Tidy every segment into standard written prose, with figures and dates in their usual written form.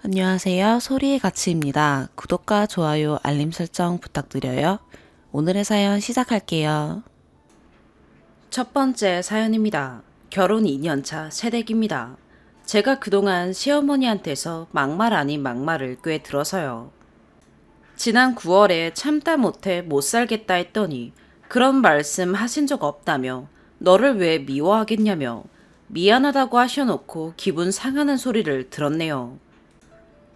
안녕하세요. 소리의 가치입니다. 구독과 좋아요, 알림 설정 부탁드려요. 오늘의 사연 시작할게요. 첫 번째 사연입니다. 결혼 2년차 새댁입니다. 제가 그동안 시어머니한테서 막말 아닌 막말을 꽤 들어서요. 지난 9월에 참다 못해 못 살겠다 했더니 그런 말씀 하신 적 없다며 너를 왜 미워하겠냐며 미안하다고 하셔놓고 기분 상하는 소리를 들었네요.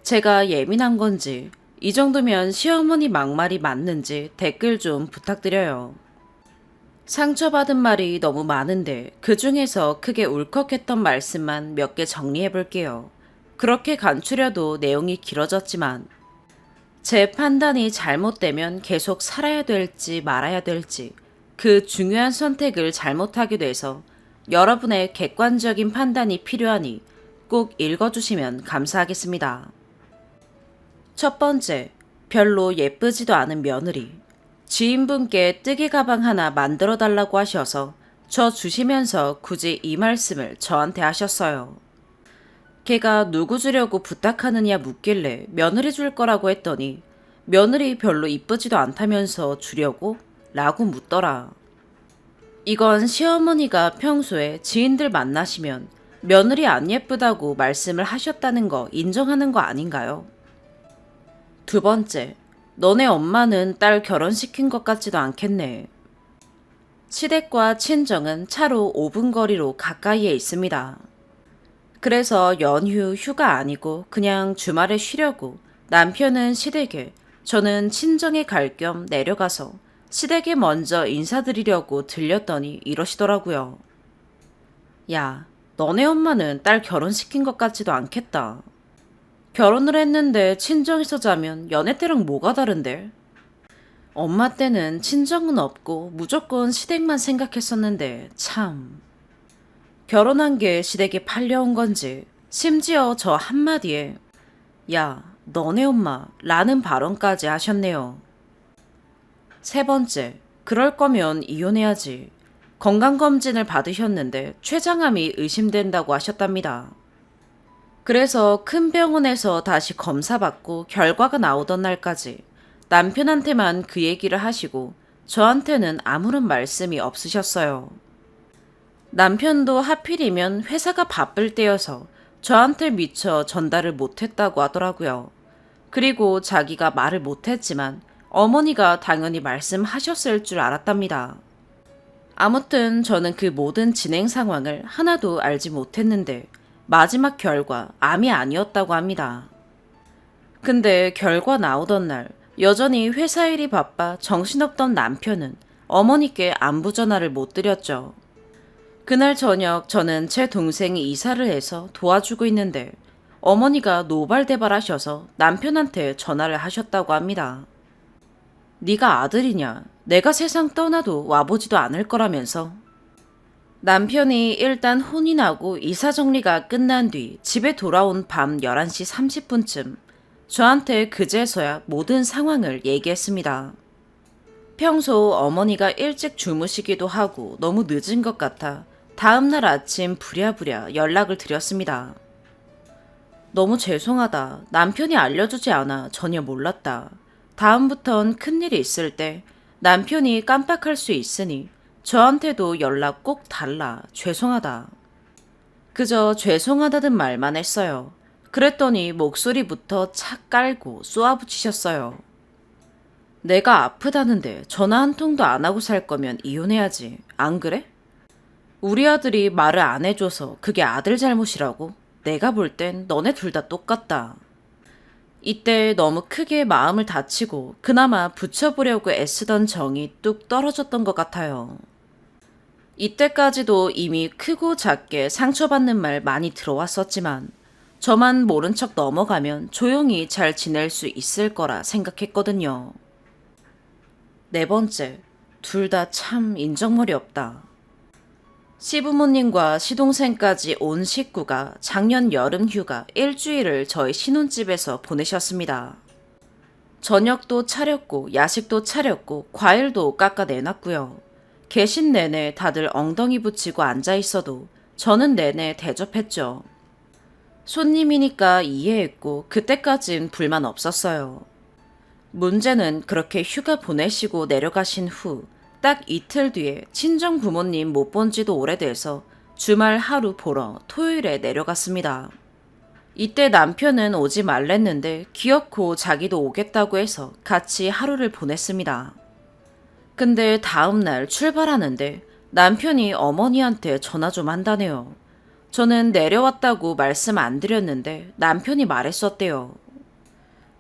제가 예민한 건지 이 정도면 시어머니 막말이 맞는지 댓글 좀 부탁드려요. 상처받은 말이 너무 많은데 그 중에서 크게 울컥했던 말씀만 몇 개 정리해 볼게요. 그렇게 간추려도 내용이 길어졌지만 제 판단이 잘못되면 계속 살아야 될지 말아야 될지 그 중요한 선택을 잘못하게 돼서 여러분의 객관적인 판단이 필요하니 꼭 읽어주시면 감사하겠습니다. 첫 번째, 별로 예쁘지도 않은 며느리. 지인분께 뜨개 가방 하나 만들어 달라고 하셔서 저 주시면서 굳이 이 말씀을 저한테 하셨어요. 걔가 누구 주려고 부탁하느냐 묻길래 며느리 줄 거라고 했더니 며느리 별로 이쁘지도 않다면서 주려고? 라고 묻더라. 이건 시어머니가 평소에 지인들 만나시면 며느리 안 예쁘다고 말씀을 하셨다는 거 인정하는 거 아닌가요? 두 번째, 너네 엄마는 딸 결혼시킨 것 같지도 않겠네. 시댁과 친정은 차로 5분 거리로 가까이에 있습니다. 그래서 연휴 휴가 아니고 그냥 주말에 쉬려고 남편은 시댁에, 저는 친정에 갈 겸 내려가서 시댁에 먼저 인사드리려고 들렸더니 이러시더라고요. 야, 너네 엄마는 딸 결혼시킨 것 같지도 않겠다. 결혼을 했는데 친정에서 자면 연애 때랑 뭐가 다른데? 엄마 때는 친정은 없고 무조건 시댁만 생각했었는데 참. 결혼한 게 시댁에 팔려온 건지 심지어 저 한마디에 야, 너네 엄마 라는 발언까지 하셨네요. 세 번째, 그럴 거면 이혼해야지. 건강검진을 받으셨는데 췌장암이 의심된다고 하셨답니다. 그래서 큰 병원에서 다시 검사받고 결과가 나오던 날까지 남편한테만 그 얘기를 하시고 저한테는 아무런 말씀이 없으셨어요. 남편도 하필이면 회사가 바쁠 때여서 저한테 미처 전달을 못했다고 하더라고요. 그리고 자기가 말을 못했지만 어머니가 당연히 말씀하셨을 줄 알았답니다. 아무튼 저는 그 모든 진행 상황을 하나도 알지 못했는데 마지막 결과 암이 아니었다고 합니다. 근데 결과 나오던 날 여전히 회사 일이 바빠 정신없던 남편은 어머니께 안부 전화를 못 드렸죠. 그날 저녁 저는 제 동생이 이사를 해서 도와주고 있는데 어머니가 노발대발하셔서 남편한테 전화를 하셨다고 합니다. 네가 아들이냐? 내가 세상 떠나도 와보지도 않을 거라면서. 남편이 일단 혼이 나고 이사 정리가 끝난 뒤 집에 돌아온 밤 11시 30분쯤 저한테 그제서야 모든 상황을 얘기했습니다. 평소 어머니가 일찍 주무시기도 하고 너무 늦은 것 같아 다음날 아침 부랴부랴 연락을 드렸습니다. 너무 죄송하다. 남편이 알려주지 않아 전혀 몰랐다. 다음부턴 큰일이 있을 때 남편이 깜빡할 수 있으니 저한테도 연락 꼭 달라. 죄송하다. 그저 죄송하다는 말만 했어요. 그랬더니 목소리부터 착 깔고 쏘아붙이셨어요. 내가 아프다는데 전화 한 통도 안 하고 살 거면 이혼해야지. 안 그래? 우리 아들이 말을 안 해줘서 그게 아들 잘못이라고? 내가 볼 땐 너네 둘 다 똑같다. 이때 너무 크게 마음을 다치고 그나마 붙여보려고 애쓰던 정이 뚝 떨어졌던 것 같아요. 이때까지도 이미 크고 작게 상처받는 말 많이 들어왔었지만 저만 모른 척 넘어가면 조용히 잘 지낼 수 있을 거라 생각했거든요. 네 번째, 둘 다 참 인정머리 없다. 시부모님과 시동생까지 온 식구가 작년 여름 휴가 일주일을 저희 신혼집에서 보내셨습니다. 저녁도 차렸고 야식도 차렸고 과일도 깎아 내놨고요. 계신 내내 다들 엉덩이 붙이고 앉아 있어도 저는 내내 대접했죠. 손님이니까 이해했고 그때까진 불만 없었어요. 문제는 그렇게 휴가 보내시고 내려가신 후 딱 이틀 뒤에 친정 부모님 못 본 지도 오래돼서 주말 하루 보러 토요일에 내려갔습니다. 이때 남편은 오지 말랬는데 귀엽고 자기도 오겠다고 해서 같이 하루를 보냈습니다. 근데 다음날 출발하는데 남편이 어머니한테 전화 좀 한다네요. 저는 내려왔다고 말씀 안 드렸는데 남편이 말했었대요.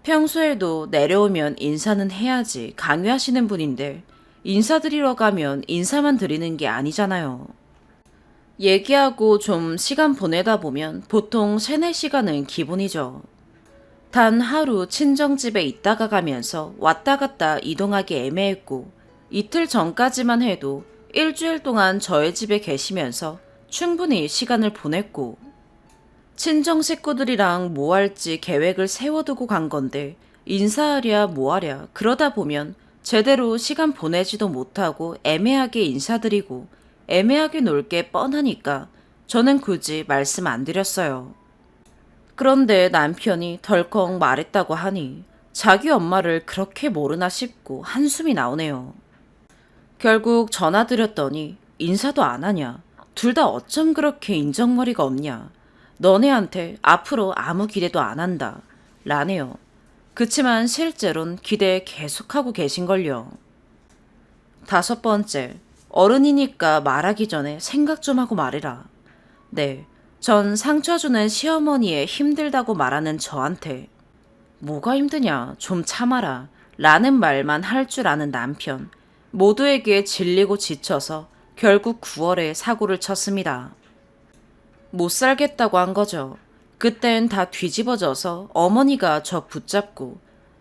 평소에도 내려오면 인사는 해야지 강요하시는 분인데 인사드리러 가면 인사만 드리는 게 아니잖아요. 얘기하고 좀 시간 보내다 보면 보통 3, 4시간은 기본이죠. 단 하루 친정집에 있다가 가면서 왔다 갔다 이동하기 애매했고 이틀 전까지만 해도 일주일 동안 저의 집에 계시면서 충분히 시간을 보냈고 친정 식구들이랑 뭐 할지 계획을 세워두고 간 건데 인사하랴 뭐하랴 그러다 보면 제대로 시간 보내지도 못하고 애매하게 인사드리고 애매하게 놀 게 뻔하니까 저는 굳이 말씀 안 드렸어요. 그런데 남편이 덜컥 말했다고 하니 자기 엄마를 그렇게 모르나 싶고 한숨이 나오네요. 결국 전화 드렸더니 인사도 안 하냐. 둘 다 어쩜 그렇게 인정머리가 없냐. 너네한테 앞으로 아무 기대도 안 한다. 라네요. 그치만 실제론 기대 계속하고 계신걸요. 5번째, 어른이니까 말하기 전에 생각 좀 하고 말해라. 네, 전 상처 주는 시어머니의 힘들다고 말하는 저한테 뭐가 힘드냐, 좀 참아라 라는 말만 할 줄 아는 남편. 모두에게 질리고 지쳐서 결국 9월에 사고를 쳤습니다. 못 살겠다고 한 거죠. 그땐 다 뒤집어져서 어머니가 저 붙잡고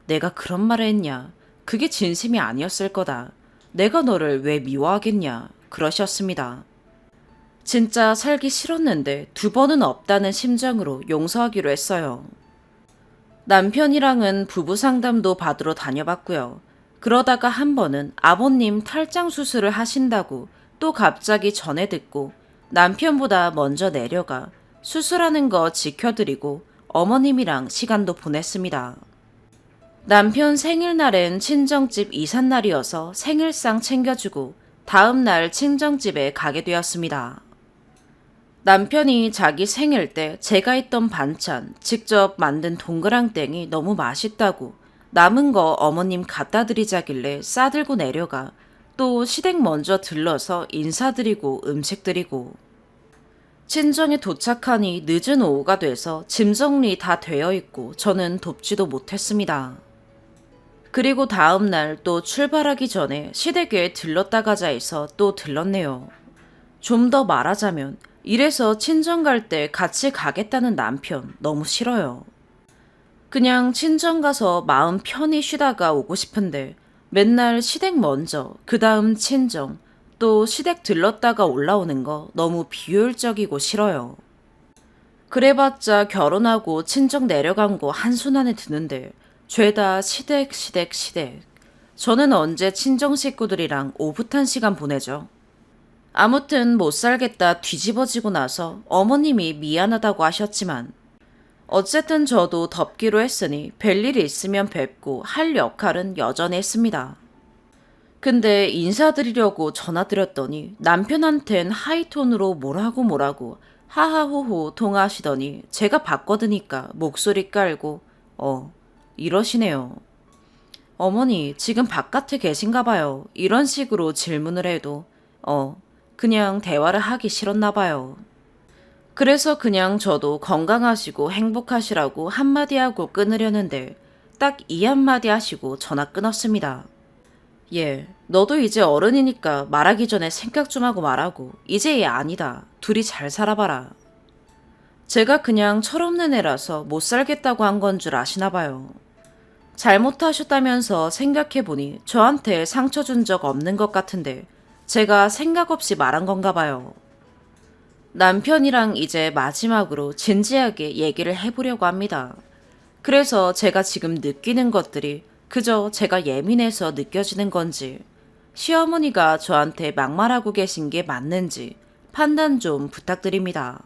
내가 그런 말을 했냐. 그게 진심이 아니었을 거다. 내가 너를 왜 미워하겠냐. 그러셨습니다. 진짜 살기 싫었는데 2번은 없다는 심정으로 용서하기로 했어요. 남편이랑은 부부 상담도 받으러 다녀봤고요. 그러다가 한 번은 아버님 탈장 수술을 하신다고 또 갑자기 전해 듣고 남편보다 먼저 내려가 수술하는 거 지켜드리고 어머님이랑 시간도 보냈습니다. 남편 생일날엔 친정집 이삿날이어서 생일상 챙겨주고 다음날 친정집에 가게 되었습니다. 남편이 자기 생일 때 제가 했던 반찬, 직접 만든 동그랑땡이 너무 맛있다고 남은 거 어머님 갖다 드리자길래 싸들고 내려가 또 시댁 먼저 들러서 인사드리고 음식 드리고 친정에 도착하니 늦은 오후가 돼서 짐 정리 다 되어 있고 저는 돕지도 못했습니다. 그리고 다음날 또 출발하기 전에 시댁에 들렀다 가자 해서 또 들렀네요. 좀 더 말하자면 이래서 친정 갈 때 같이 가겠다는 남편 너무 싫어요. 그냥 친정 가서 마음 편히 쉬다가 오고 싶은데 맨날 시댁 먼저 그 다음 친정 또 시댁 들렀다가 올라오는 거 너무 비효율적이고 싫어요. 그래봤자 결혼하고 친정 내려간 거 한순 안에 드는데 죄다 시댁. 저는 언제 친정 식구들이랑 오붓한 시간 보내죠. 아무튼 못 살겠다 뒤집어지고 나서 어머님이 미안하다고 하셨지만 어쨌든 저도 덮기로 했으니 별일이 있으면 뵙고 할 역할은 여전히 했습니다. 근데 인사드리려고 전화드렸더니 남편한텐 하이톤으로 뭐라고 하하호호 통화하시더니 제가 바꿔드니까 목소리 깔고 이러시네요. 어머니 지금 바깥에 계신가 봐요. 이런 식으로 질문을 해도 그냥 대화를 하기 싫었나 봐요. 그래서 그냥 저도 건강하시고 행복하시라고 한마디 하고 끊으려는데 딱 이 한마디 하시고 전화 끊었습니다. 너도 이제 어른이니까 말하기 전에 생각 좀 하고 말하고 이제 얘 아니다. 둘이 잘 살아봐라. 제가 그냥 철없는 애라서 못 살겠다고 한 건 줄 아시나 봐요. 잘못하셨다면서 생각해보니 저한테 상처 준 적 없는 것 같은데 제가 생각 없이 말한 건가 봐요. 남편이랑 이제 마지막으로 진지하게 얘기를 해보려고 합니다. 그래서 제가 지금 느끼는 것들이 그저 제가 예민해서 느껴지는 건지 시어머니가 저한테 막말하고 계신 게 맞는지 판단 좀 부탁드립니다.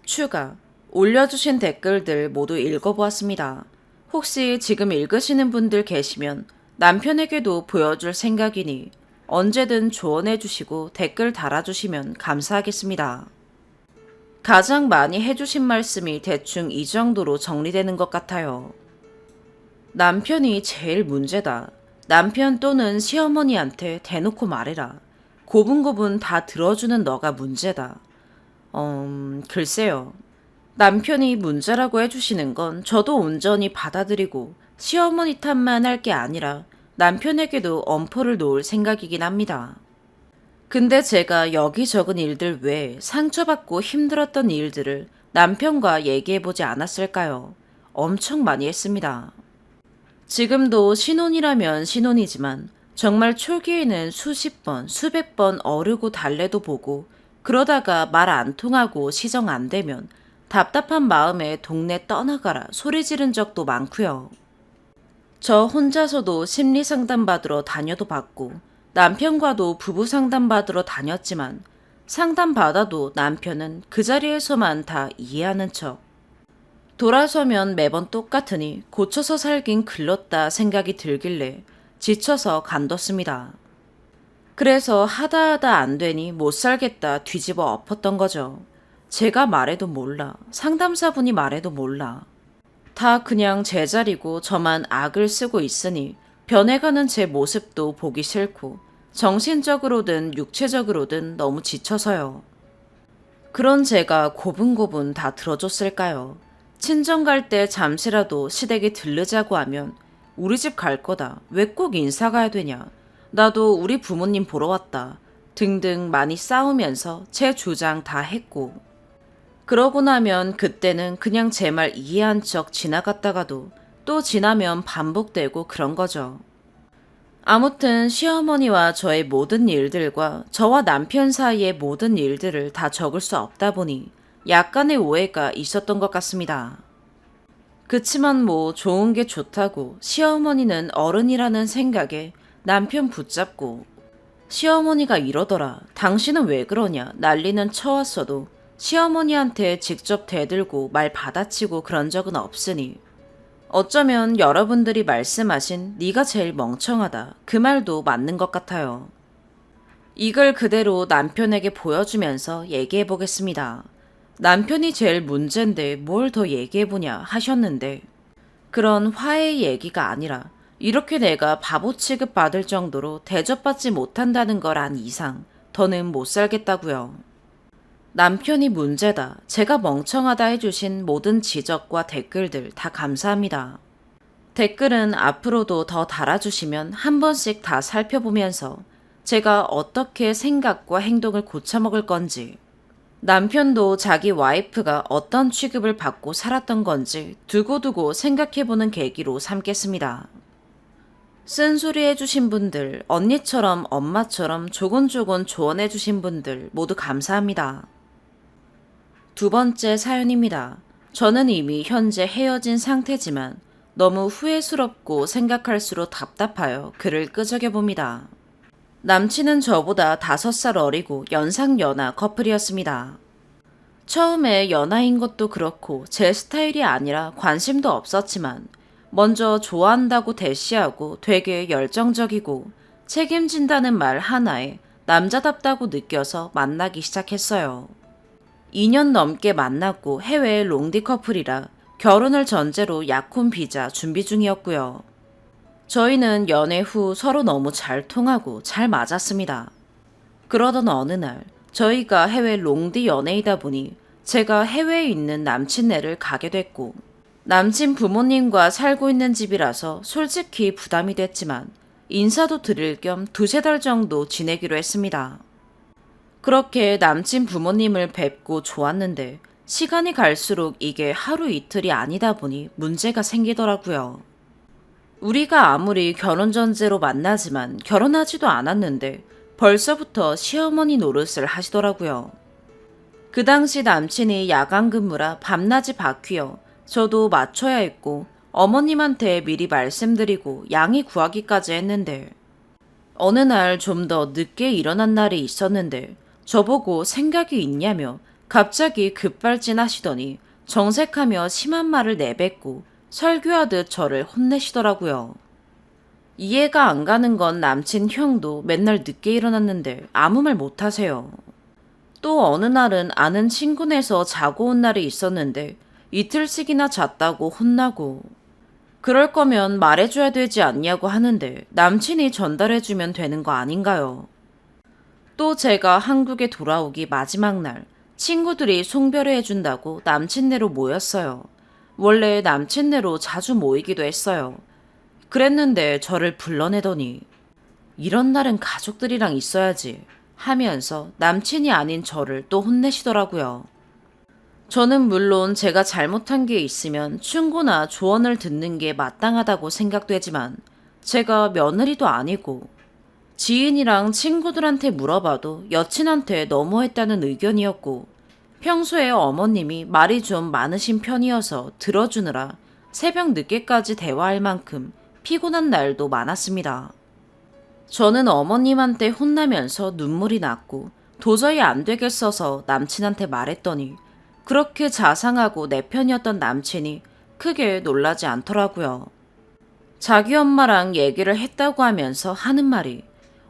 추가. 올려주신 댓글들 모두 읽어보았습니다. 혹시 지금 읽으시는 분들 계시면 남편에게도 보여줄 생각이니 언제든 조언해주시고 댓글 달아주시면 감사하겠습니다. 가장 많이 해주신 말씀이 대충 이 정도로 정리되는 것 같아요. 남편이 제일 문제다. 남편 또는 시어머니한테 대놓고 말해라. 고분고분 다 들어주는 너가 문제다. 글쎄요. 남편이 문제라고 해주시는 건 저도 온전히 받아들이고 시어머니 탓만 할 게 아니라 남편에게도 엄포를 놓을 생각이긴 합니다. 근데 제가 여기저기 일들 외에 상처받고 힘들었던 일들을 남편과 얘기해보지 않았을까요? 엄청 많이 했습니다. 지금도 신혼이라면 신혼이지만 정말 초기에는 수십 번, 수백 번 어르고 달래도 보고 그러다가 말 안 통하고 시정 안 되면 답답한 마음에 동네 떠나가라 소리 지른 적도 많고요. 저 혼자서도 심리 상담 받으러 다녀도 봤고 남편과도 부부 상담 받으러 다녔지만 상담 받아도 남편은 그 자리에서만 다 이해하는 척. 돌아서면 매번 똑같으니 고쳐서 살긴 글렀다 생각이 들길래 지쳐서 간뒀습니다. 그래서 하다 안 되니 못 살겠다 뒤집어 엎었던 거죠. 제가 말해도 몰라. 상담사분이 말해도 몰라. 다 그냥 제자리고 저만 악을 쓰고 있으니 변해가는 제 모습도 보기 싫고 정신적으로든 육체적으로든 너무 지쳐서요. 그런 제가 고분고분 다 들어줬을까요? 친정 갈 때 잠시라도 시댁에 들르자고 하면 우리 집 갈 거다. 왜 꼭 인사 가야 되냐. 나도 우리 부모님 보러 왔다. 등등 많이 싸우면서 제 주장 다 했고 그러고 나면 그때는 그냥 제 말 이해한 척 지나갔다가도 또 지나면 반복되고 그런 거죠. 아무튼 시어머니와 저의 모든 일들과 저와 남편 사이의 모든 일들을 다 적을 수 없다 보니 약간의 오해가 있었던 것 같습니다. 그치만 뭐 좋은 게 좋다고 시어머니는 어른이라는 생각에 남편 붙잡고 시어머니가 이러더라. 당신은 왜 그러냐 난리는 쳐왔어도 시어머니한테 직접 대들고 말 받아치고 그런 적은 없으니 어쩌면 여러분들이 말씀하신 네가 제일 멍청하다 그 말도 맞는 것 같아요. 이걸 그대로 남편에게 보여주면서 얘기해 보겠습니다. 남편이 제일 문제인데 뭘 더 얘기해보냐 하셨는데 그런 화해의 얘기가 아니라 이렇게 내가 바보 취급 받을 정도로 대접받지 못한다는 걸 안 이상 더는 못 살겠다고요. 남편이 문제다. 제가 멍청하다 해주신 모든 지적과 댓글들 다 감사합니다. 댓글은 앞으로도 더 달아주시면 한 번씩 다 살펴보면서 제가 어떻게 생각과 행동을 고쳐먹을 건지 남편도 자기 와이프가 어떤 취급을 받고 살았던 건지 두고두고 생각해보는 계기로 삼겠습니다. 쓴소리 해주신 분들, 언니처럼 엄마처럼 조곤조곤 조언해주신 분들 모두 감사합니다. 두 번째 사연입니다. 저는 이미 현재 헤어진 상태지만 너무 후회스럽고 생각할수록 답답하여 글을 끄적여봅니다. 남친은 저보다 5살 어리고 연상연하 커플이었습니다. 처음에 연하인 것도 그렇고 제 스타일이 아니라 관심도 없었지만 먼저 좋아한다고 대시하고 되게 열정적이고 책임진다는 말 하나에 남자답다고 느껴서 만나기 시작했어요. 2년 넘게 만났고 해외 롱디 커플이라 결혼을 전제로 약혼 비자 준비 중이었고요. 저희는 연애 후 서로 너무 잘 통하고 잘 맞았습니다. 그러던 어느 날 저희가 해외 롱디 연애이다 보니 제가 해외에 있는 남친네를 가게 됐고 남친 부모님과 살고 있는 집이라서 솔직히 부담이 됐지만 인사도 드릴 겸 2-3달 정도 지내기로 했습니다. 그렇게 남친 부모님을 뵙고 좋았는데 시간이 갈수록 이게 하루 이틀이 아니다 보니 문제가 생기더라고요. 우리가 아무리 결혼 전제로 만나지만 결혼하지도 않았는데 벌써부터 시어머니 노릇을 하시더라고요. 그 당시 남친이 야간 근무라 밤낮이 바뀌어 저도 맞춰야 했고 어머님한테 미리 말씀드리고 양해 구하기까지 했는데 어느 날 좀 더 늦게 일어난 날이 있었는데 저보고 생각이 있냐며 갑자기 급발진하시더니 정색하며 심한 말을 내뱉고 설교하듯 저를 혼내시더라고요. 이해가 안 가는 건 남친 형도 맨날 늦게 일어났는데 아무 말 못하세요. 또 어느 날은 아는 친구네서 자고 온 날이 있었는데 이틀씩이나 잤다고 혼나고, 그럴 거면 말해줘야 되지 않냐고 하는데 남친이 전달해주면 되는 거 아닌가요? 또 제가 한국에 돌아오기 마지막 날 친구들이 송별회 해준다고 남친네로 모였어요. 원래 남친네로 자주 모이기도 했어요. 그랬는데 저를 불러내더니 이런 날은 가족들이랑 있어야지 하면서 남친이 아닌 저를 또 혼내시더라고요. 저는 물론 제가 잘못한 게 있으면 충고나 조언을 듣는 게 마땅하다고 생각되지만 제가 며느리도 아니고 지인이랑 친구들한테 물어봐도 여친한테 너무했다는 의견이었고, 평소에 어머님이 말이 좀 많으신 편이어서 들어주느라 새벽 늦게까지 대화할 만큼 피곤한 날도 많았습니다. 저는 어머님한테 혼나면서 눈물이 났고 도저히 안 되겠어서 남친한테 말했더니 그렇게 자상하고 내 편이었던 남친이 크게 놀라지 않더라고요. 자기 엄마랑 얘기를 했다고 하면서 하는 말이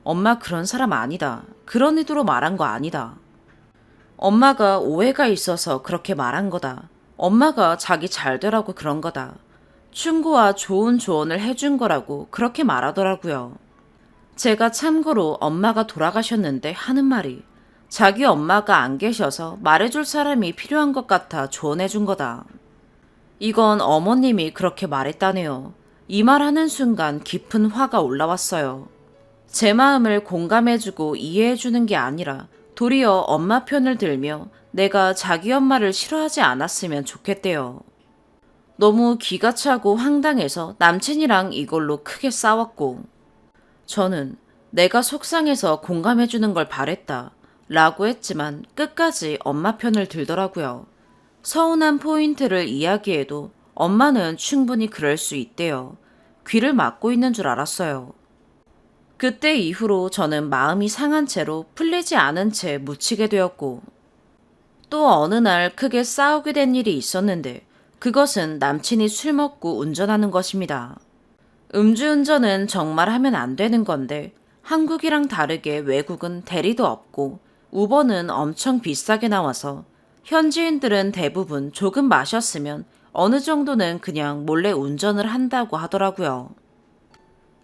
엄마 그런 사람 아니다. 그런 의도로 말한 거 아니다. 엄마가 오해가 있어서 그렇게 말한 거다. 엄마가 자기 잘 되라고 그런 거다. 충고와 좋은 조언을 해준 거라고 그렇게 말하더라고요. 제가 참고로 엄마가 돌아가셨는데 하는 말이 자기 엄마가 안 계셔서 말해줄 사람이 필요한 것 같아 조언해준 거다. 이건 어머님이 그렇게 말했다네요. 이 말하는 순간 깊은 화가 올라왔어요. 제 마음을 공감해주고 이해해주는 게 아니라 도리어 엄마 편을 들며 내가 자기 엄마를 싫어하지 않았으면 좋겠대요. 너무 기가 차고 황당해서 남친이랑 이걸로 크게 싸웠고, 저는 내가 속상해서 공감해주는 걸 바랬다 라고 했지만 끝까지 엄마 편을 들더라고요. 서운한 포인트를 이야기해도 엄마는 충분히 그럴 수 있대요. 귀를 막고 있는 줄 알았어요. 그때 이후로 저는 마음이 상한 채로 풀리지 않은 채 묻히게 되었고, 또 어느 날 크게 싸우게 된 일이 있었는데 그것은 남친이 술 먹고 운전하는 것입니다. 음주운전은 정말 하면 안 되는 건데 한국이랑 다르게 외국은 대리도 없고 우버는 엄청 비싸게 나와서 현지인들은 대부분 조금 마셨으면 어느 정도는 그냥 몰래 운전을 한다고 하더라고요.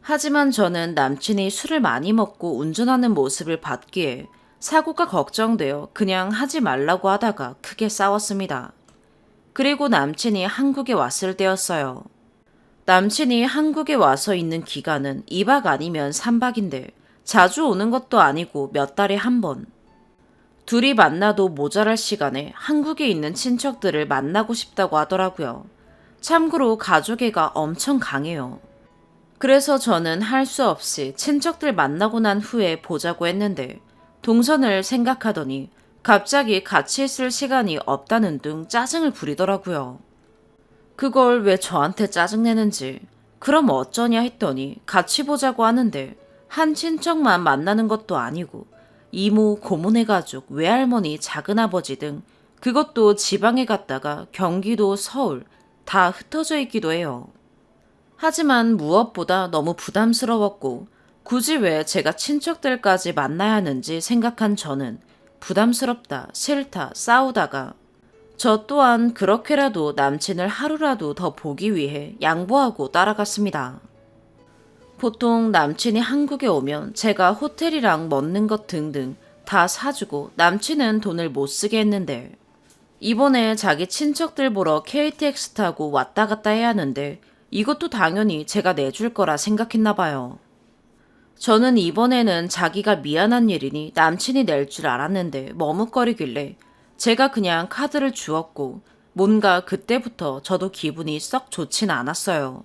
하지만 저는 남친이 술을 많이 먹고 운전하는 모습을 봤기에 사고가 걱정되어 그냥 하지 말라고 하다가 크게 싸웠습니다. 그리고 남친이 한국에 왔을 때였어요. 남친이 한국에 와서 있는 기간은 2박 아니면 3박인데 자주 오는 것도 아니고 몇 달에 한 번. 둘이 만나도 모자랄 시간에 한국에 있는 친척들을 만나고 싶다고 하더라고요. 참고로 가족애가 엄청 강해요. 그래서 저는 할 수 없이 친척들 만나고 난 후에 보자고 했는데 동선을 생각하더니 갑자기 같이 있을 시간이 없다는 둥 짜증을 부리더라고요. 그걸 왜 저한테 짜증내는지, 그럼 어쩌냐 했더니 같이 보자고 하는데 한 친척만 만나는 것도 아니고 이모, 고모네 가족, 외할머니, 작은아버지 등 그것도 지방에 갔다가 경기도, 서울 다 흩어져 있기도 해요. 하지만 무엇보다 너무 부담스러웠고 굳이 왜 제가 친척들까지 만나야 하는지 생각한 저는 부담스럽다, 싫다, 싸우다가 저 또한 그렇게라도 남친을 하루라도 더 보기 위해 양보하고 따라갔습니다. 보통 남친이 한국에 오면 제가 호텔이랑 먹는 것 등등 다 사주고 남친은 돈을 못 쓰게 했는데 이번에 자기 친척들 보러 KTX 타고 왔다 갔다 해야 하는데 이것도 당연히 제가 내줄 거라 생각했나 봐요. 저는 이번에는 자기가 미안한 일이니 남친이 낼 줄 알았는데 머뭇거리길래 제가 그냥 카드를 주었고 뭔가 그때부터 저도 기분이 썩 좋진 않았어요.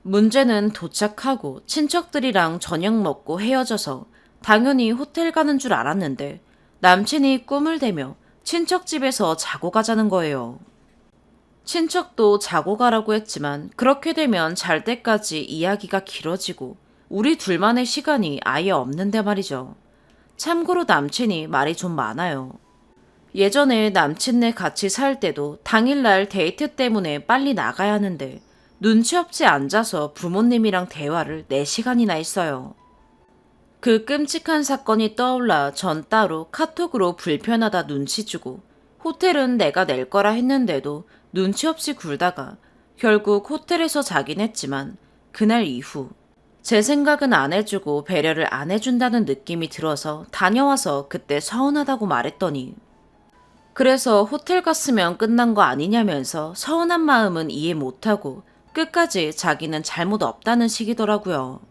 문제는 도착하고 친척들이랑 저녁 먹고 헤어져서 당연히 호텔 가는 줄 알았는데 남친이 꿈을 대며 친척집에서 자고 가자는 거예요. 친척도 자고 가라고 했지만 그렇게 되면 잘 때까지 이야기가 길어지고 우리 둘만의 시간이 아예 없는데 말이죠. 참고로 남친이 말이 좀 많아요. 예전에 남친네 같이 살 때도 당일날 데이트 때문에 빨리 나가야 하는데 눈치 없이 앉아서 부모님이랑 대화를 4시간이나 했어요. 그 끔찍한 사건이 떠올라 전 따로 카톡으로 불편하다 눈치 주고 호텔은 내가 낼 거라 했는데도 눈치 없이 굴다가 결국 호텔에서 자긴 했지만 그날 이후 제 생각은 안 해주고 배려를 안 해준다는 느낌이 들어서 다녀와서 그때 서운하다고 말했더니 그래서 호텔 갔으면 끝난 거 아니냐면서 서운한 마음은 이해 못하고 끝까지 자기는 잘못 없다는 식이더라고요.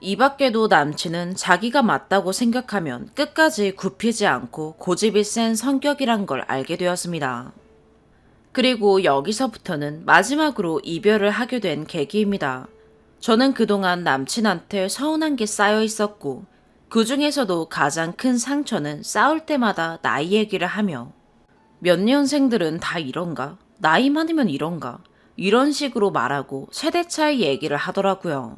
이 밖에도 남친은 자기가 맞다고 생각하면 끝까지 굽히지 않고 고집이 센 성격이란 걸 알게 되었습니다. 그리고 여기서부터는 마지막으로 이별을 하게 된 계기입니다. 저는 그동안 남친한테 서운한 게 쌓여 있었고 그 중에서도 가장 큰 상처는 싸울 때마다 나이 얘기를 하며 몇 년생들은 다 이런가? 나이 많으면 이런가? 이런 식으로 말하고 세대 차이 얘기를 하더라고요.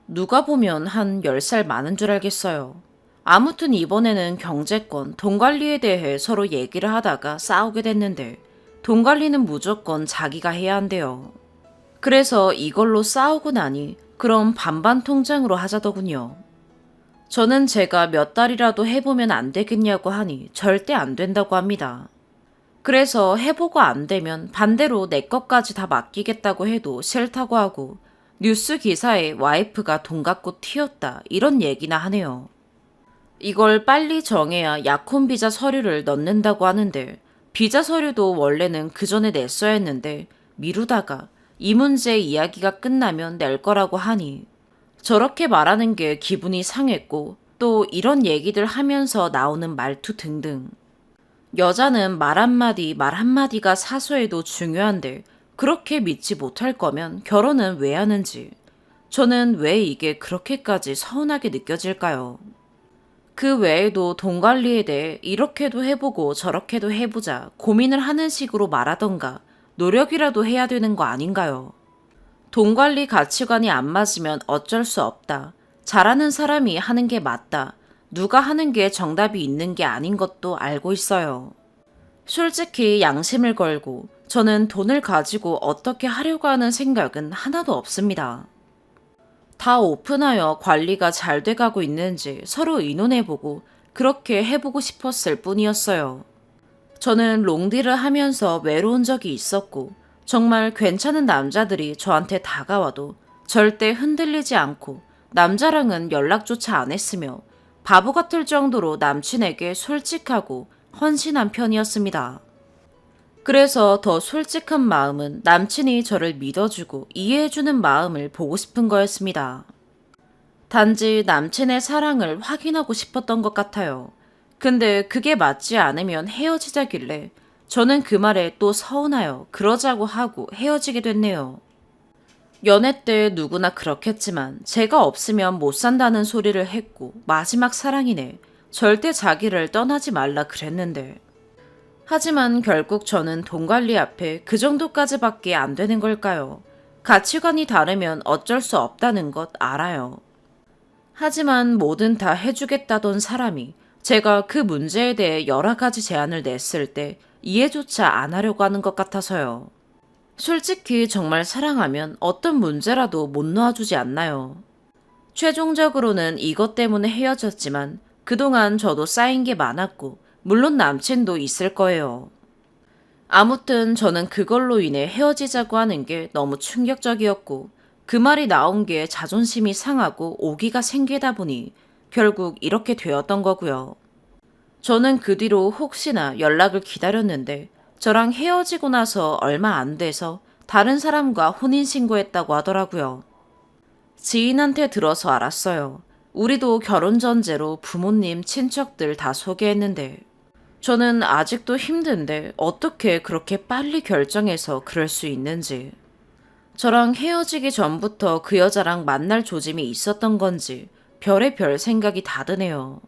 누가 보면 한 10살 많은 줄 알겠어요. 아무튼 이번에는 경제권, 돈 관리에 대해 서로 얘기를 하다가 싸우게 됐는데 돈 관리는 무조건 자기가 해야 한대요. 그래서 이걸로 싸우고 나니 그럼 반반 통장으로 하자더군요. 저는 제가 몇 달이라도 해보면 안 되겠냐고 하니 절대 안 된다고 합니다. 그래서 해보고 안 되면 반대로 내 것까지 다 맡기겠다고 해도 싫다고 하고 뉴스 기사에 와이프가 돈 갖고 튀었다 이런 얘기나 하네요. 이걸 빨리 정해야 약혼 비자 서류를 넣는다고 하는데 비자 서류도 원래는 그 전에 냈어야 했는데 미루다가 이 문제 이야기가 끝나면 낼 거라고 하니 저렇게 말하는 게 기분이 상했고 또 이런 얘기들 하면서 나오는 말투 등등. 여자는 말 한마디 말 한마디가 사소해도 중요한데 그렇게 믿지 못할 거면 결혼은 왜 하는지. 저는 왜 이게 그렇게까지 서운하게 느껴질까요? 그 외에도 돈 관리에 대해 이렇게도 해보고 저렇게도 해보자 고민을 하는 식으로 말하던가 노력이라도 해야 되는 거 아닌가요? 돈 관리 가치관이 안 맞으면 어쩔 수 없다. 잘하는 사람이 하는 게 맞다. 누가 하는 게 정답이 있는 게 아닌 것도 알고 있어요. 솔직히 양심을 걸고 저는 돈을 가지고 어떻게 하려고 하는 생각은 하나도 없습니다. 다 오픈하여 관리가 잘 돼가고 있는지 서로 의논해보고 그렇게 해보고 싶었을 뿐이었어요. 저는 롱디를 하면서 외로운 적이 있었고 정말 괜찮은 남자들이 저한테 다가와도 절대 흔들리지 않고 남자랑은 연락조차 안 했으며 바보 같을 정도로 남친에게 솔직하고 헌신한 편이었습니다. 그래서 더 솔직한 마음은 남친이 저를 믿어주고 이해해주는 마음을 보고 싶은 거였습니다. 단지 남친의 사랑을 확인하고 싶었던 것 같아요. 근데 그게 맞지 않으면 헤어지자길래 저는 그 말에 또 서운하여 그러자고 하고 헤어지게 됐네요. 연애 때 누구나 그렇겠지만 제가 없으면 못 산다는 소리를 했고 마지막 사랑이네. 절대 자기를 떠나지 말라 그랬는데. 하지만 결국 저는 돈 관리 앞에 그 정도까지밖에 안 되는 걸까요? 가치관이 다르면 어쩔 수 없다는 것 알아요. 하지만 뭐든 다 해주겠다던 사람이 제가 그 문제에 대해 여러 가지 제안을 냈을 때 이해조차 안 하려고 하는 것 같아서요. 솔직히 정말 사랑하면 어떤 문제라도 못 놓아주지 않나요? 최종적으로는 이것 때문에 헤어졌지만 그동안 저도 쌓인 게 많았고 물론 남친도 있을 거예요. 아무튼 저는 그걸로 인해 헤어지자고 하는 게 너무 충격적이었고 그 말이 나온 게 자존심이 상하고 오기가 생기다 보니 결국 이렇게 되었던 거고요. 저는 그 뒤로 혹시나 연락을 기다렸는데 저랑 헤어지고 나서 얼마 안 돼서 다른 사람과 혼인신고했다고 하더라고요. 지인한테 들어서 알았어요. 우리도 결혼 전제로 부모님, 친척들 다 소개했는데 저는 아직도 힘든데 어떻게 그렇게 빨리 결정해서 그럴 수 있는지. 저랑 헤어지기 전부터 그 여자랑 만날 조짐이 있었던 건지 별의별 생각이 다 드네요.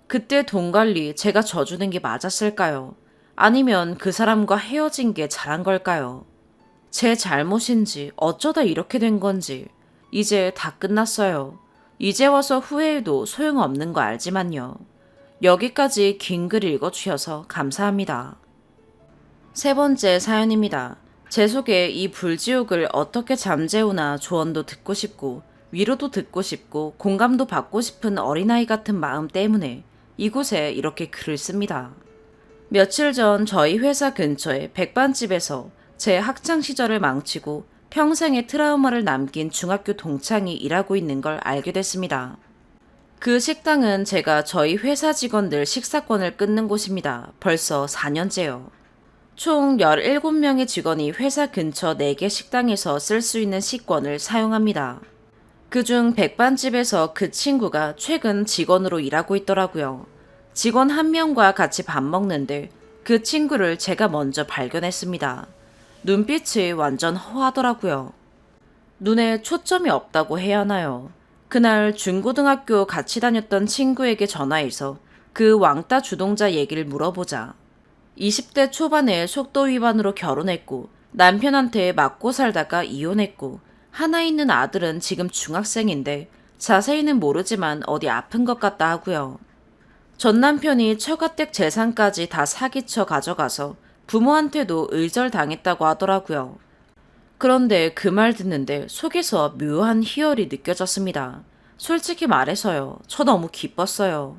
그때 돈 관리 제가 져주는 게 맞았을까요? 아니면 그 사람과 헤어진 게 잘한 걸까요? 제 잘못인지 어쩌다 이렇게 된 건지 이제 다 끝났어요. 이제 와서 후회해도 소용없는 거 알지만요. 여기까지 긴 글 읽어주셔서 감사합니다. 세 번째 사연입니다. 제 속에 이 불지옥을 어떻게 잠재우나 조언도 듣고 싶고 위로도 듣고 싶고 공감도 받고 싶은 어린아이 같은 마음 때문에 이곳에 이렇게 글을 씁니다. 며칠 전 저희 회사 근처의 백반집에서 제 학창 시절을 망치고 평생의 트라우마를 남긴 중학교 동창이 일하고 있는 걸 알게 됐습니다. 그 식당은 제가 저희 회사 직원들 식사권을 끊는 곳입니다. 벌써 4년째요. 총 17명의 직원이 회사 근처 4개 식당에서 쓸 수 있는 식권을 사용합니다. 그중 백반집에서 그 친구가 최근 직원으로 일하고 있더라고요. 직원 한 명과 같이 밥 먹는데 그 친구를 제가 먼저 발견했습니다. 눈빛이 완전 허하더라고요. 눈에 초점이 없다고 해야 하나요? 그날 중고등학교 같이 다녔던 친구에게 전화해서 그 왕따 주동자 얘기를 물어보자 20대 초반에 속도 위반으로 결혼했고 남편한테 맞고 살다가 이혼했고 하나 있는 아들은 지금 중학생인데 자세히는 모르지만 어디 아픈 것 같다 하고요. 전 남편이 처가댁 재산까지 다 사기쳐 가져가서 부모한테도 의절당했다고 하더라고요. 그런데 그 말 듣는데 속에서 묘한 희열이 느껴졌습니다. 솔직히 말해서요. 저 너무 기뻤어요.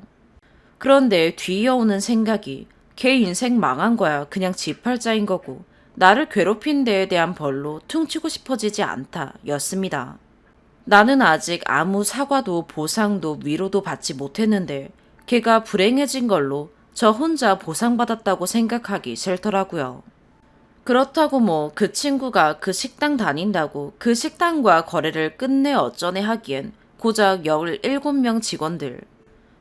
그런데 뒤이어오는 생각이 걔 인생 망한 거야. 그냥 지팔자인 거고 나를 괴롭힌 데에 대한 벌로 퉁치고 싶어지지 않다 였습니다. 나는 아직 아무 사과도 보상도 위로도 받지 못했는데 걔가 불행해진 걸로 저 혼자 보상받았다고 생각하기 싫더라고요. 그렇다고 뭐 그 친구가 그 식당 다닌다고 그 식당과 거래를 끝내 어쩌네 하기엔 고작 17명 직원들.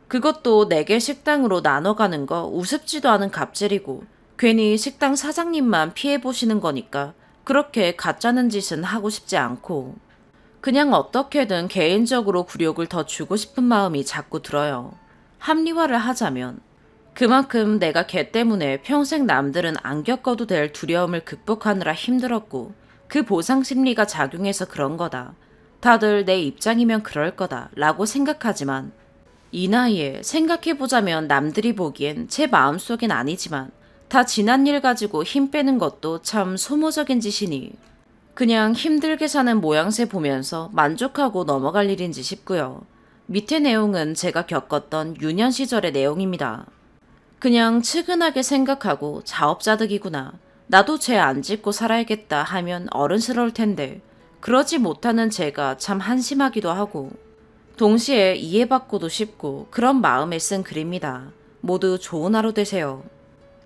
그것도 4개 식당으로 나눠가는 거 우습지도 않은 갑질이고 괜히 식당 사장님만 피해보시는 거니까 그렇게 가짜는 짓은 하고 싶지 않고 그냥 어떻게든 개인적으로 굴욕을 더 주고 싶은 마음이 자꾸 들어요. 합리화를 하자면 그만큼 내가 걔 때문에 평생 남들은 안 겪어도 될 두려움을 극복하느라 힘들었고 그 보상 심리가 작용해서 그런 거다. 다들 내 입장이면 그럴 거다 라고 생각하지만 이 나이에 생각해보자면 남들이 보기엔 제 마음속엔 아니지만 다 지난 일 가지고 힘 빼는 것도 참 소모적인 짓이니 그냥 힘들게 사는 모양새 보면서 만족하고 넘어갈 일인지 싶고요. 밑에 내용은 제가 겪었던 유년 시절의 내용입니다. 그냥 측은하게 생각하고 자업자득이구나. 나도 죄 안 짓고 살아야겠다 하면 어른스러울 텐데 그러지 못하는 제가 참 한심하기도 하고 동시에 이해받고도 싶고 그런 마음에 쓴 글입니다. 모두 좋은 하루 되세요.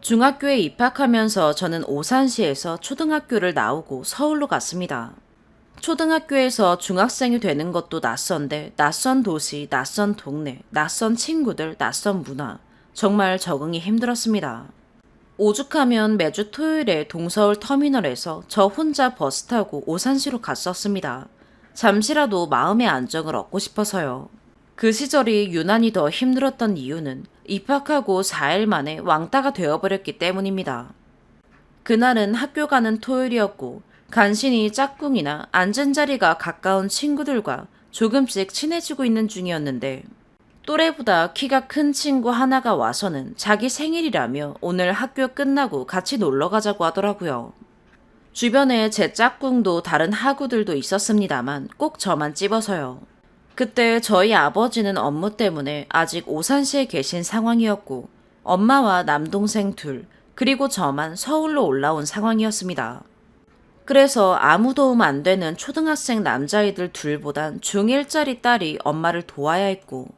중학교에 입학하면서 저는 오산시에서 초등학교를 나오고 서울로 갔습니다. 초등학교에서 중학생이 되는 것도 낯선데 낯선 도시, 낯선 동네, 낯선 친구들, 낯선 문화. 정말 적응이 힘들었습니다. 오죽하면 매주 토요일에 동서울 터미널에서 저 혼자 버스 타고 오산시로 갔었습니다. 잠시라도 마음의 안정을 얻고 싶어서요. 그 시절이 유난히 더 힘들었던 이유는 입학하고 4일 만에 왕따가 되어버렸기 때문입니다. 그날은 학교 가는 토요일이었고 간신히 짝꿍이나 앉은 자리가 가까운 친구들과 조금씩 친해지고 있는 중이었는데 또래보다 키가 큰 친구 하나가 와서는 자기 생일이라며 오늘 학교 끝나고 같이 놀러 가자고 하더라고요. 주변에 제 짝꿍도 다른 하구들도 있었습니다만 꼭 저만 찝어서요. 그때 저희 아버지는 업무 때문에 아직 오산시에 계신 상황이었고 엄마와 남동생 둘 그리고 저만 서울로 올라온 상황이었습니다. 그래서 아무 도움 안 되는 초등학생 남자아이들 둘보단 중1짜리 딸이 엄마를 도와야 했고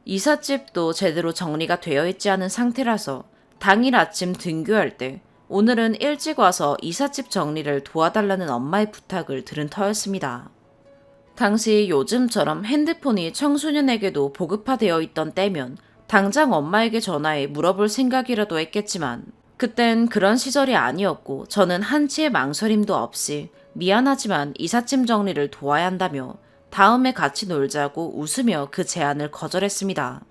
이삿집도 제대로 정리가 되어 있지 않은 상태라서 당일 아침 등교할 때 오늘은 일찍 와서 이삿집 정리를 도와달라는 엄마의 부탁을 들은 터였습니다. 당시 요즘처럼 핸드폰이 청소년에게도 보급화되어 있던 때면 당장 엄마에게 전화해 물어볼 생각이라도 했겠지만 그땐 그런 시절이 아니었고 저는 한치의 망설임도 없이 미안하지만 이삿짐 정리를 도와야 한다며 다음에 같이 놀자고 웃으며 그 제안을 거절했습니다.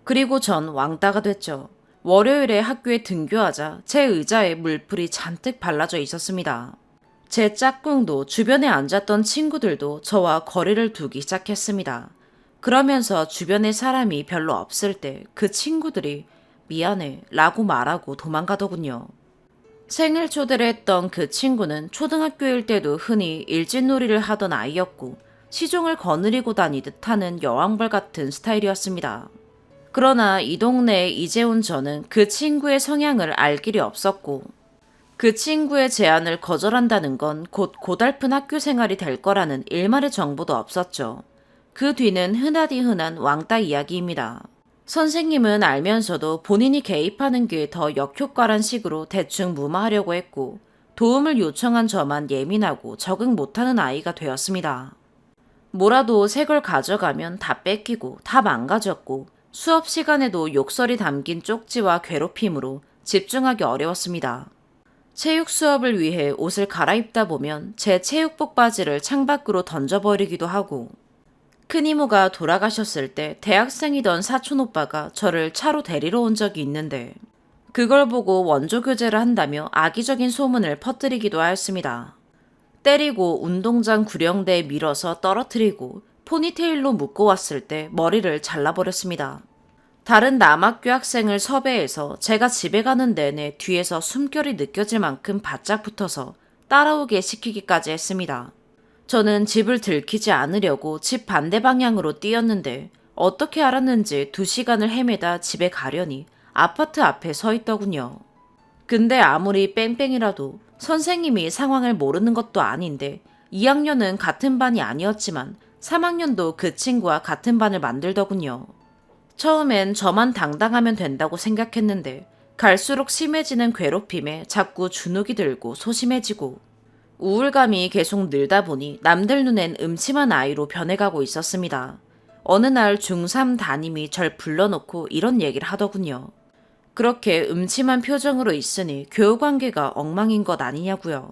그리고 전 왕따가 됐죠. 월요일에 학교에 등교하자 제 의자에 물풀이 잔뜩 발라져 있었습니다. 제 짝꿍도 주변에 앉았던 친구들도 저와 거리를 두기 시작했습니다. 그러면서 주변에 사람이 별로 없을 때 그 친구들이 미안해 라고 말하고 도망가더군요. 생일 초대를 했던 그 친구는 초등학교일 때도 흔히 일진놀이를 하던 아이였고 시종을 거느리고 다니듯 하는 여왕벌 같은 스타일이었습니다. 그러나 이 동네에 이제 온 저는 그 친구의 성향을 알 길이 없었고 그 친구의 제안을 거절한다는 건 곧 고달픈 학교 생활이 될 거라는 일말의 정보도 없었죠. 그 뒤는 흔하디 흔한 왕따 이야기입니다. 선생님은 알면서도 본인이 개입하는 게 더 역효과란 식으로 대충 무마하려고 했고 도움을 요청한 저만 예민하고 적응 못하는 아이가 되었습니다. 뭐라도 새 걸 가져가면 다 뺏기고 다 망가졌고 수업 시간에도 욕설이 담긴 쪽지와 괴롭힘으로 집중하기 어려웠습니다. 체육 수업을 위해 옷을 갈아입다 보면 제 체육복 바지를 창밖으로 던져버리기도 하고 큰 이모가 돌아가셨을 때 대학생이던 사촌 오빠가 저를 차로 데리러 온 적이 있는데 그걸 보고 원조 교제를 한다며 악의적인 소문을 퍼뜨리기도 하였습니다. 때리고 운동장 구령대에 밀어서 떨어뜨리고 포니테일로 묶고 왔을 때 머리를 잘라버렸습니다. 다른 남학교 학생을 섭외해서 제가 집에 가는 내내 뒤에서 숨결이 느껴질 만큼 바짝 붙어서 따라오게 시키기까지 했습니다. 저는 집을 들키지 않으려고 집 반대 방향으로 뛰었는데 어떻게 알았는지 2시간을 헤매다 집에 가려니 아파트 앞에 서 있더군요. 근데 아무리 뺑뺑이라도 선생님이 상황을 모르는 것도 아닌데 2학년은 같은 반이 아니었지만 3학년도 그 친구와 같은 반을 만들더군요. 처음엔 저만 당당하면 된다고 생각했는데 갈수록 심해지는 괴롭힘에 자꾸 주눅이 들고 소심해지고 우울감이 계속 늘다 보니 남들 눈엔 음침한 아이로 변해가고 있었습니다. 어느 날 중3 담임이 절 불러놓고 이런 얘기를 하더군요. 그렇게 음침한 표정으로 있으니 교우관계가 엉망인 것 아니냐고요.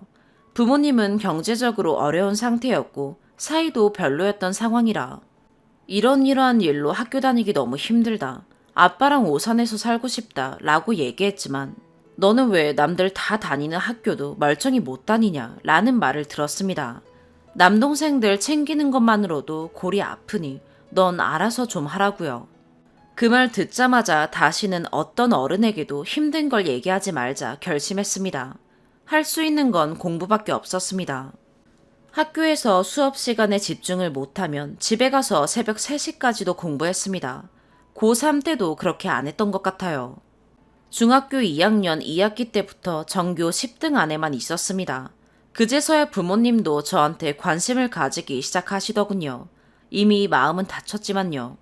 부모님은 경제적으로 어려운 상태였고 사이도 별로였던 상황이라 이러한 일로 학교 다니기 너무 힘들다. 아빠랑 오산에서 살고 싶다 라고 얘기했지만 너는 왜 남들 다 다니는 학교도 멀쩡히 못 다니냐 라는 말을 들었습니다. 남동생들 챙기는 것만으로도 골이 아프니 넌 알아서 좀 하라고요. 그 말 듣자마자 다시는 어떤 어른에게도 힘든 걸 얘기하지 말자 결심했습니다. 할 수 있는 건 공부밖에 없었습니다. 학교에서 수업 시간에 집중을 못하면 집에 가서 새벽 3시까지도 공부했습니다. 고3 때도 그렇게 안 했던 것 같아요. 중학교 2학년 2학기 때부터 전교 10등 안에만 있었습니다. 그제서야 부모님도 저한테 관심을 가지기 시작하시더군요. 이미 마음은 다쳤지만요.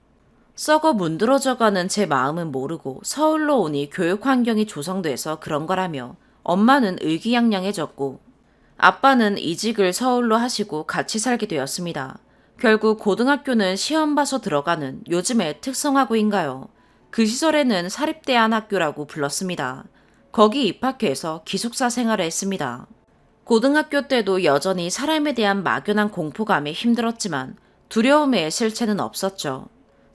썩어 문드러져가는 제 마음은 모르고 서울로 오니 교육 환경이 조성돼서 그런 거라며 엄마는 의기양양해졌고 아빠는 이직을 서울로 하시고 같이 살게 되었습니다. 결국 고등학교는 시험 봐서 들어가는 요즘의 특성화고인가요? 그 시절에는 사립대안학교라고 불렀습니다. 거기 입학해서 기숙사 생활을 했습니다. 고등학교 때도 여전히 사람에 대한 막연한 공포감에 힘들었지만 두려움의 실체는 없었죠.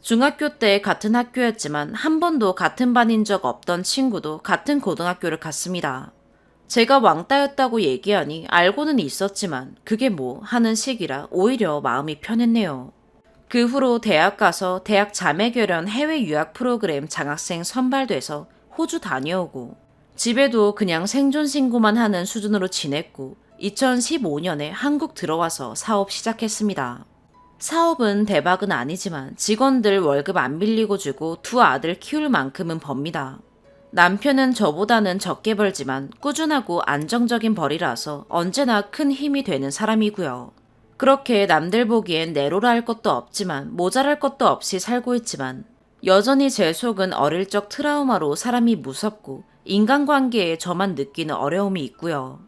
중학교 때 같은 학교였지만 한 번도 같은 반인 적 없던 친구도 같은 고등학교를 갔습니다. 제가 왕따였다고 얘기하니 알고는 있었지만 그게 뭐 하는 시기라 오히려 마음이 편했네요. 그 후로 대학 가서 대학 자매결연 해외 유학 프로그램 장학생 선발돼서 호주 다녀오고 집에도 그냥 생존 신고만 하는 수준으로 지냈고 2015년에 한국 들어와서 사업 시작했습니다. 사업은 대박은 아니지만 직원들 월급 안 빌리고 주고 2 아들 키울 만큼은 법니다. 남편은 저보다는 적게 벌지만 꾸준하고 안정적인 벌이라서 언제나 큰 힘이 되는 사람이고요. 그렇게 남들 보기엔 내로라 할 것도 없지만 모자랄 것도 없이 살고 있지만 여전히 제 속은 어릴 적 트라우마로 사람이 무섭고 인간관계에 저만 느끼는 어려움이 있고요.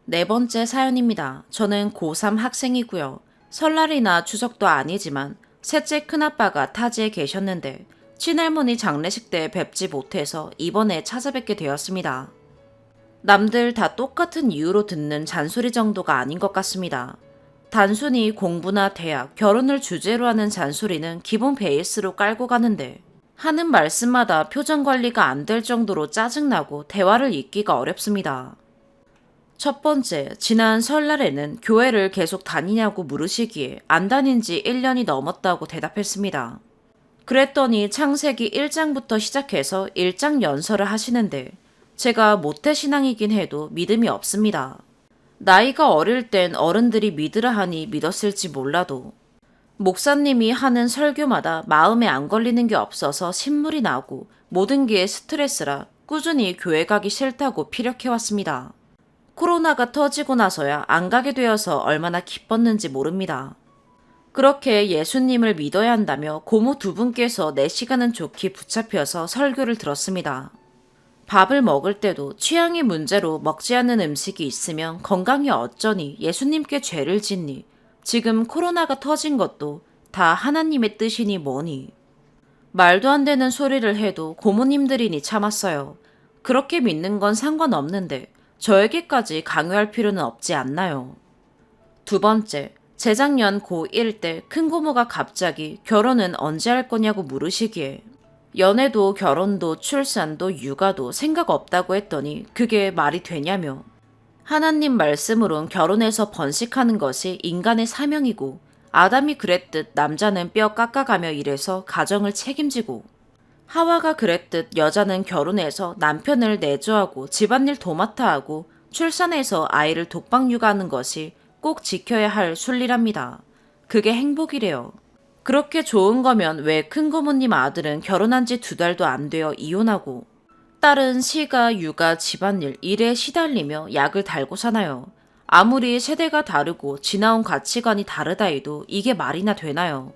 4번째 사연입니다. 저는 고3 학생이고요. 설날이나 추석도 아니지만 셋째 큰아빠가 타지에 계셨는데 친할머니 장례식 때 뵙지 못해서 이번에 찾아뵙게 되었습니다. 남들 다 똑같은 이유로 듣는 잔소리 정도가 아닌 것 같습니다. 단순히 공부나 대학, 결혼을 주제로 하는 잔소리는 기본 베이스로 깔고 가는데 하는 말씀마다 표정 관리가 안 될 정도로 짜증나고 대화를 잇기가 어렵습니다. 첫 번째, 지난 설날에는 교회를 계속 다니냐고 물으시기에 안 다닌 지 1년이 넘었다고 대답했습니다. 그랬더니 창세기 1장부터 시작해서 1장 연설을 하시는데 제가 모태신앙이긴 해도 믿음이 없습니다. 나이가 어릴 땐 어른들이 믿으라 하니 믿었을지 몰라도 목사님이 하는 설교마다 마음에 안 걸리는 게 없어서 신물이 나고 모든 게 스트레스라 꾸준히 교회 가기 싫다고 피력해왔습니다. 코로나가 터지고 나서야 안 가게 되어서 얼마나 기뻤는지 모릅니다. 그렇게 예수님을 믿어야 한다며 고모 두 분께서 4시간은 좋게 붙잡혀서 설교를 들었습니다. 밥을 먹을 때도 취향의 문제로 먹지 않는 음식이 있으면 건강이 어쩌니 예수님께 죄를 짓니 지금 코로나가 터진 것도 다 하나님의 뜻이니 뭐니. 말도 안 되는 소리를 해도 고모님들이니 참았어요. 그렇게 믿는 건 상관없는데 저에게까지 강요할 필요는 없지 않나요? 두 번째, 재작년 고1 때 큰고모가 갑자기 결혼은 언제 할 거냐고 물으시기에 연애도 결혼도 출산도 육아도 생각 없다고 했더니 그게 말이 되냐며 하나님 말씀으론 결혼해서 번식하는 것이 인간의 사명이고 아담이 그랬듯 남자는 뼈 깎아가며 일해서 가정을 책임지고 하와가 그랬듯 여자는 결혼해서 남편을 내조하고 집안일 도맡아 하고 출산해서 아이를 독박 육아하는 것이 꼭 지켜야 할 순리랍니다. 그게 행복이래요. 그렇게 좋은 거면 왜 큰고모님 아들은 결혼한 지 2달도 안 되어 이혼하고 딸은 시가, 육아, 집안일, 일에 시달리며 약을 달고 사나요? 아무리 세대가 다르고 지나온 가치관이 다르다 해도 이게 말이나 되나요?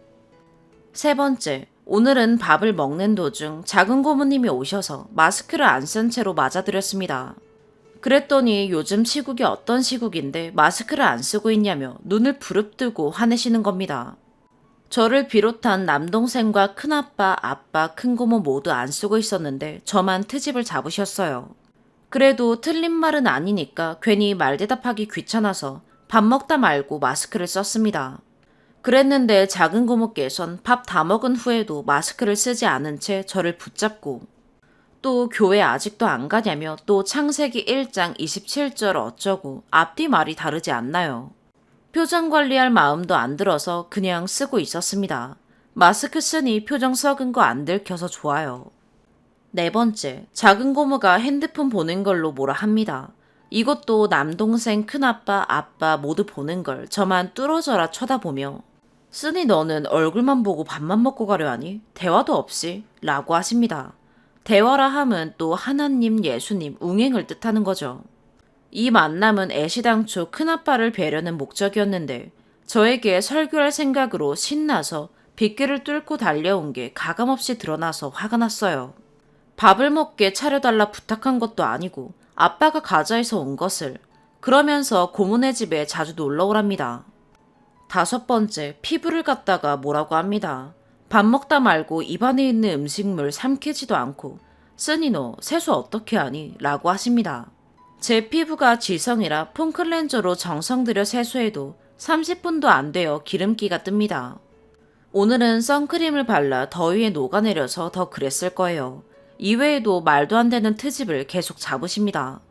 세 번째, 오늘은 밥을 먹는 도중 작은 고모님이 오셔서 마스크를 안 쓴 채로 맞아드렸습니다. 그랬더니 요즘 시국이 어떤 시국인데 마스크를 안 쓰고 있냐며 눈을 부릅뜨고 화내시는 겁니다. 저를 비롯한 남동생과 큰아빠, 아빠, 큰고모 모두 안 쓰고 있었는데 저만 트집을 잡으셨어요. 그래도 틀린 말은 아니니까 괜히 말대답하기 귀찮아서 밥 먹다 말고 마스크를 썼습니다. 그랬는데 작은 고모께선 밥 다 먹은 후에도 마스크를 쓰지 않은 채 저를 붙잡고 또 교회 아직도 안 가냐며 또 창세기 1장 27절 어쩌고 앞뒤 말이 다르지 않나요? 표정 관리할 마음도 안 들어서 그냥 쓰고 있었습니다. 마스크 쓰니 표정 썩은 거 안 들켜서 좋아요. 네 번째, 작은 고모가 핸드폰 보는 걸로 뭐라 합니다. 이것도 남동생, 큰아빠, 아빠 모두 보는 걸 저만 뚫어져라 쳐다보며 쓰니 너는 얼굴만 보고 밥만 먹고 가려 하니? 대화도 없이? 라고 하십니다. 대화라 함은 또 하나님, 예수님, 웅행을 뜻하는 거죠. 이 만남은 애시당초 큰아빠를 뵈려는 목적이었는데 저에게 설교할 생각으로 신나서 빗길을 뚫고 달려온 게 가감없이 드러나서 화가 났어요. 밥을 먹게 차려달라 부탁한 것도 아니고 아빠가 가자 해서 온 것을 그러면서 고모네 집에 자주 놀러 오랍니다. 다섯 번째, 피부를 갖다가 뭐라고 합니다. 밥 먹다 말고 입안에 있는 음식물 삼키지도 않고 쓰니 너 세수 어떻게 하니? 라고 하십니다. 제 피부가 지성이라 폼클렌저로 정성 들여 세수해도 30분도 안 되어 기름기가 뜹니다. 오늘은 선크림을 발라 더위에 녹아내려서 더 그랬을 거예요. 이외에도 말도 안 되는 트집을 계속 잡으십니다.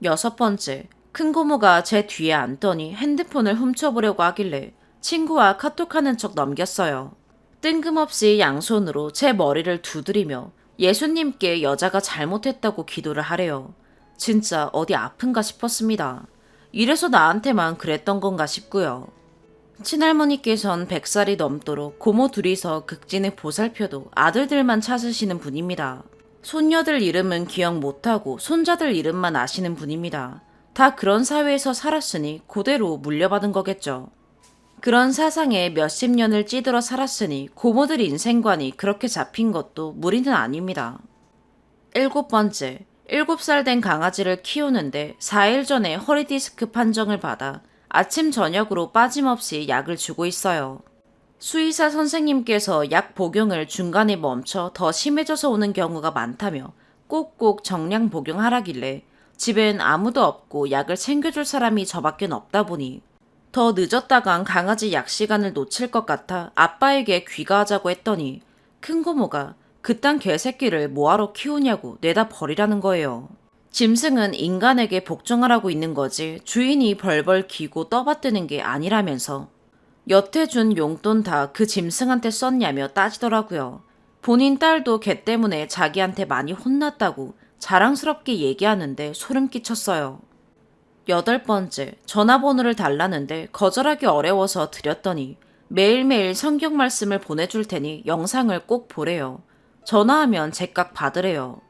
여섯 번째, 큰고모가 제 뒤에 앉더니 핸드폰을 훔쳐보려고 하길래 친구와 카톡하는 척 넘겼어요. 뜬금없이 양손으로 제 머리를 두드리며 예수님께 여자가 잘못했다고 기도를 하래요. 진짜 어디 아픈가 싶었습니다. 이래서 나한테만 그랬던 건가 싶고요. 친할머니께선 100살이 넘도록 고모 둘이서 극진히 보살펴도 아들들만 찾으시는 분입니다. 손녀들 이름은 기억 못하고 손자들 이름만 아시는 분입니다. 다 그런 사회에서 살았으니 그대로 물려받은 거겠죠. 그런 사상에 몇십 년을 찌들어 살았으니 고모들 인생관이 그렇게 잡힌 것도 무리는 아닙니다. 일곱 번째, 7살 된 강아지를 키우는데 4일 전에 허리 디스크 판정을 받아 아침 저녁으로 빠짐없이 약을 주고 있어요. 수의사 선생님께서 약 복용을 중간에 멈춰 더 심해져서 오는 경우가 많다며 꼭꼭 정량 복용하라길래 집엔 아무도 없고 약을 챙겨줄 사람이 저밖엔 없다 보니 더 늦었다간 강아지 약 시간을 놓칠 것 같아 아빠에게 귀가하자고 했더니 큰고모가 그딴 개새끼를 뭐하러 키우냐고 내다 버리라는 거예요. 짐승은 인간에게 복종하라고 있는 거지 주인이 벌벌 기고 떠받드는 게 아니라면서. 여태 준 용돈 다 그 짐승한테 썼냐며 따지더라고요. 본인 딸도 걔 때문에 자기한테 많이 혼났다고 자랑스럽게 얘기하는데 소름 끼쳤어요. 8번째, 전화번호를 달라는데 거절하기 어려워서 드렸더니 매일매일 성경 말씀을 보내줄 테니 영상을 꼭 보래요. 전화하면 제깍 받으래요.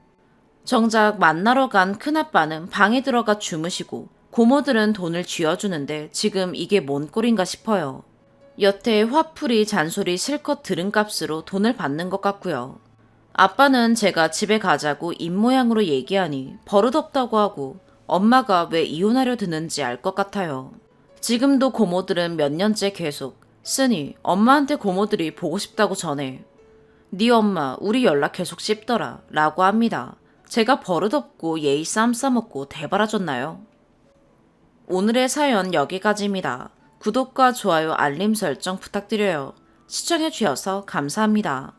정작 만나러 간 큰아빠는 방에 들어가 주무시고 고모들은 돈을 쥐어주는데 지금 이게 뭔 꼴인가 싶어요. 여태 화풀이 잔소리 실컷 들은 값으로 돈을 받는 것 같고요. 아빠는 제가 집에 가자고 입모양으로 얘기하니 버릇없다고 하고 엄마가 왜 이혼하려 드는지 알 것 같아요. 지금도 고모들은 몇 년째 계속 쓰니 엄마한테 고모들이 보고 싶다고 전해. 네 엄마 우리 연락 계속 씹더라 라고 합니다. 제가 버릇없고 예의 쌈 싸먹고 대바라졌나요? 오늘의 사연 여기까지입니다. 구독과 좋아요 알림 설정 부탁드려요. 시청해주셔서 감사합니다.